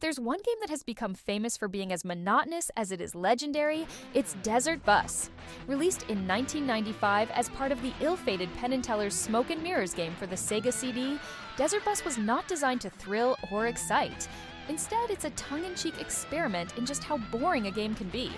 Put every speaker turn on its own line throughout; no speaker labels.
there's one game that has become famous for being as monotonous as it is legendary, it's Desert Bus. Released in 1995 as part of the ill-fated Penn and Teller's Smoke and Mirrors game for the Sega CD, Desert Bus was not designed to thrill or excite. Instead, it's a tongue-in-cheek experiment in just how boring a game can be.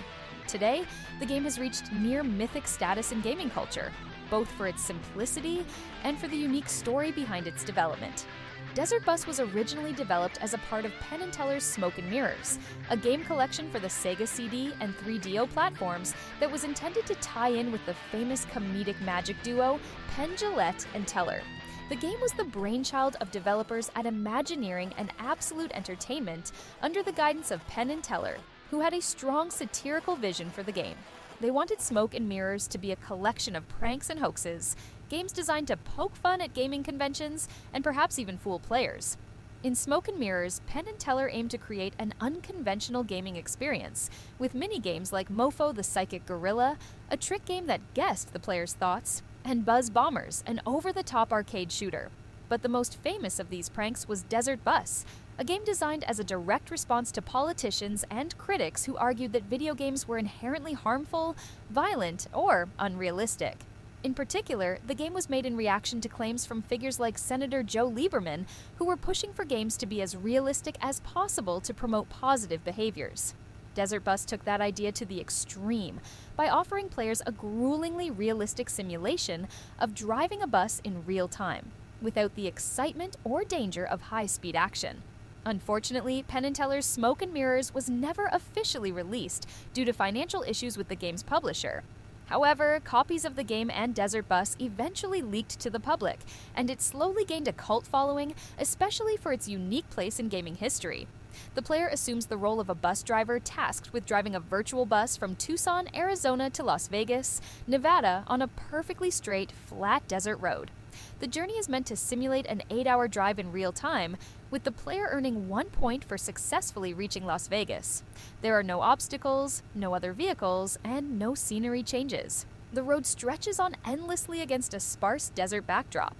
Today, the game has reached near mythic status in gaming culture, both for its simplicity and for the unique story behind its development. Desert Bus was originally developed as a part of Penn and Teller's Smoke and Mirrors, a game collection for the Sega CD and 3DO platforms that was intended to tie in with the famous comedic magic duo Penn Jillette and Teller. The game was the brainchild of developers at Imagineering and Absolute Entertainment under the guidance of Penn and Teller, who had a strong satirical vision for the game. They wanted Smoke and Mirrors to be a collection of pranks and hoaxes, games designed to poke fun at gaming conventions and perhaps even fool players. In Smoke and Mirrors, Penn and Teller aimed to create an unconventional gaming experience, with mini-games like Mofo the Psychic Gorilla, a trick game that guessed the player's thoughts, and Buzz Bombers, an over-the-top arcade shooter. But the most famous of these pranks was Desert Bus, a game designed as a direct response to politicians and critics who argued that video games were inherently harmful, violent, or unrealistic. In particular, the game was made in reaction to claims from figures like Senator Joe Lieberman, who were pushing for games to be as realistic as possible to promote positive behaviors. Desert Bus took that idea to the extreme by offering players a gruelingly realistic simulation of driving a bus in real time, without the excitement or danger of high-speed action. Unfortunately, Penn and Teller's Smoke and Mirrors was never officially released due to financial issues with the game's publisher. However, copies of the game and Desert Bus eventually leaked to the public, and it slowly gained a cult following, especially for its unique place in gaming history. The player assumes the role of a bus driver tasked with driving a virtual bus from Tucson, Arizona to Las Vegas, Nevada on a perfectly straight, flat desert road. The journey is meant to simulate an 8-hour drive in real time, with the player earning 1 point for successfully reaching Las Vegas. There are no obstacles, no other vehicles, and no scenery changes. The road stretches on endlessly against a sparse desert backdrop.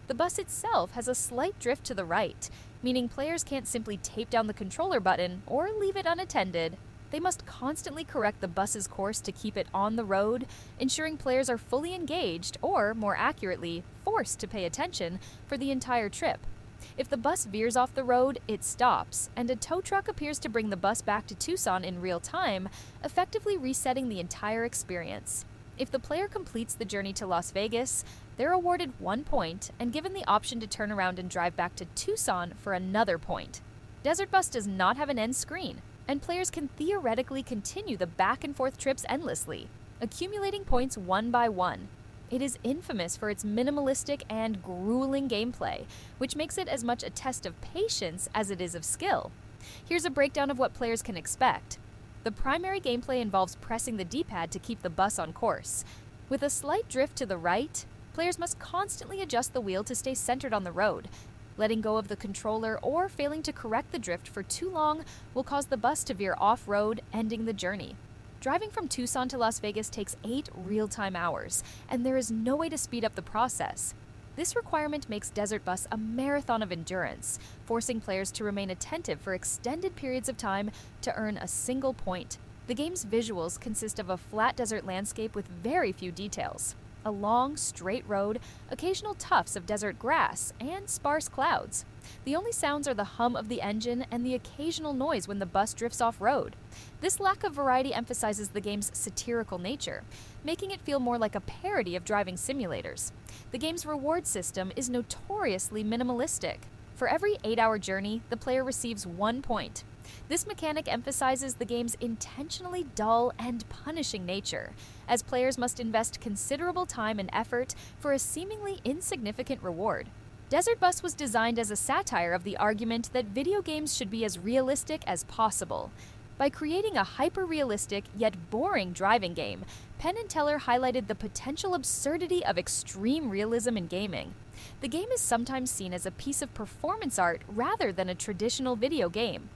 The bus itself has a slight drift to the right, meaning players can't simply tape down the controller button or leave it unattended. They must constantly correct the bus's course to keep it on the road, ensuring players are fully engaged, or more accurately, forced to pay attention for the entire trip. If the bus veers off the road, it stops, and a tow truck appears to bring the bus back to Tucson in real time, effectively resetting the entire experience. If the player completes the journey to Las Vegas, they're awarded 1 point and given the option to turn around and drive back to Tucson for another point. Desert Bus does not have an end screen, and players can theoretically continue the back-and-forth trips endlessly, accumulating points one by one. It is infamous for its minimalistic and grueling gameplay, which makes it as much a test of patience as it is of skill. Here's a breakdown of what players can expect. The primary gameplay involves pressing the D-pad to keep the bus on course. With a slight drift to the right, players must constantly adjust the wheel to stay centered on the road. Letting go of the controller or failing to correct the drift for too long will cause the bus to veer off-road, ending the journey. Driving from Tucson to Las Vegas takes 8 real-time hours, and there is no way to speed up the process. This requirement makes Desert Bus a marathon of endurance, forcing players to remain attentive for extended periods of time to earn a single point. The game's visuals consist of a flat desert landscape with very few details. A long, straight road, occasional tufts of desert grass, and sparse clouds. The only sounds are the hum of the engine and the occasional noise when the bus drifts off-road. This lack of variety emphasizes the game's satirical nature, making it feel more like a parody of driving simulators. The game's reward system is notoriously minimalistic. For every 8-hour journey, the player receives 1 point. This mechanic emphasizes the game's intentionally dull and punishing nature, as players must invest considerable time and effort for a seemingly insignificant reward. Desert Bus was designed as a satire of the argument that video games should be as realistic as possible. By creating a hyper-realistic yet boring driving game, Penn and Teller highlighted the potential absurdity of extreme realism in gaming. The game is sometimes seen as a piece of performance art rather than a traditional video game.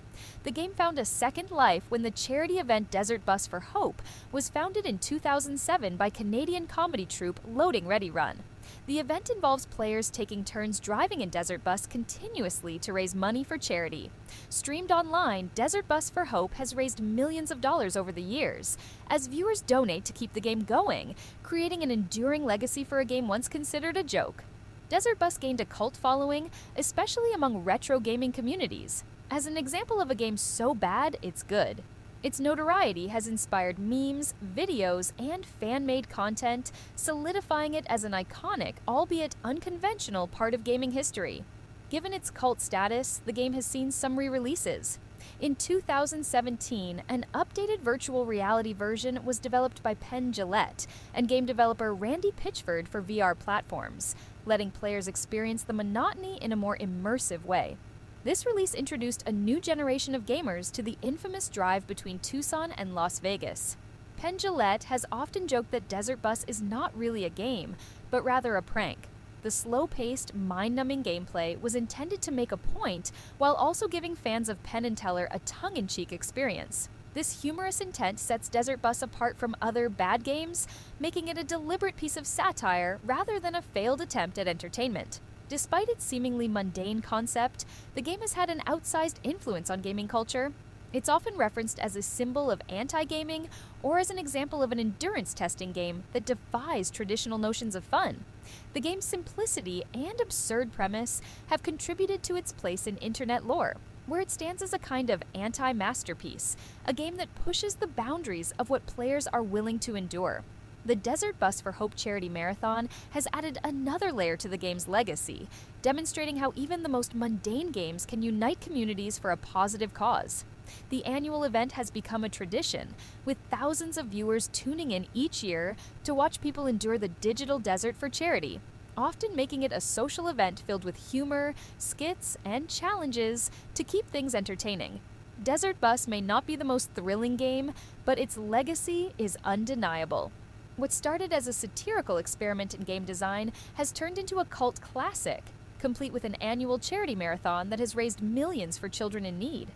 The game found a second life when the charity event Desert Bus for Hope was founded in 2007 by Canadian comedy troupe Loading Ready Run. The event involves players taking turns driving in Desert Bus continuously to raise money for charity. Streamed online, Desert Bus for Hope has raised millions of dollars over the years, as viewers donate to keep the game going, creating an enduring legacy for a game once considered a joke. Desert Bus gained a cult following, especially among retro gaming communities, as an example of a game so bad it's good. Its notoriety has inspired memes, videos, and fan-made content, solidifying it as an iconic, albeit unconventional, part of gaming history. Given its cult status, the game has seen some re-releases. In 2017, an updated virtual reality version was developed by Penn Jillette and game developer Randy Pitchford for VR platforms, letting players experience the monotony in a more immersive way. This release introduced a new generation of gamers to the infamous drive between Tucson and Las Vegas. Penn Jillette has often joked that Desert Bus is not really a game, but rather a prank. The slow-paced, mind-numbing gameplay was intended to make a point while also giving fans of Penn and Teller a tongue-in-cheek experience. This humorous intent sets Desert Bus apart from other bad games, making it a deliberate piece of satire rather than a failed attempt at entertainment. Despite its seemingly mundane concept, the game has had an outsized influence on gaming culture. It's often referenced as a symbol of anti-gaming or as an example of an endurance testing game that defies traditional notions of fun. The game's simplicity and absurd premise have contributed to its place in internet lore, where it stands as a kind of anti-masterpiece, a game that pushes the boundaries of what players are willing to endure. The Desert Bus for Hope Charity Marathon has added another layer to the game's legacy, demonstrating how even the most mundane games can unite communities for a positive cause. The annual event has become a tradition, with thousands of viewers tuning in each year to watch people endure the digital desert for charity, often making it a social event filled with humor, skits, and challenges to keep things entertaining. Desert Bus may not be the most thrilling game, but its legacy is undeniable. What started as a satirical experiment in game design has turned into a cult classic, complete with an annual charity marathon that has raised millions for children in need.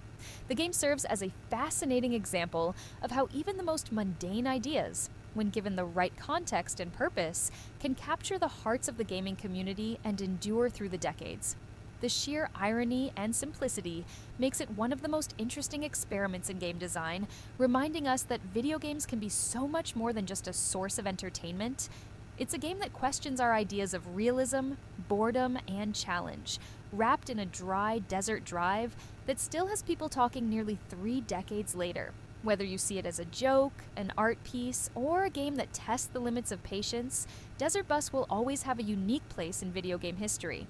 The game serves as a fascinating example of how even the most mundane ideas, when given the right context and purpose, can capture the hearts of the gaming community and endure through the decades. The sheer irony and simplicity makes it one of the most interesting experiments in game design, reminding us that video games can be so much more than just a source of entertainment. It's a game that questions our ideas of realism, boredom, and challenge, wrapped in a dry desert drive that still has people talking nearly 3 decades later. Whether you see it as a joke, an art piece, or a game that tests the limits of patience, Desert Bus will always have a unique place in video game history.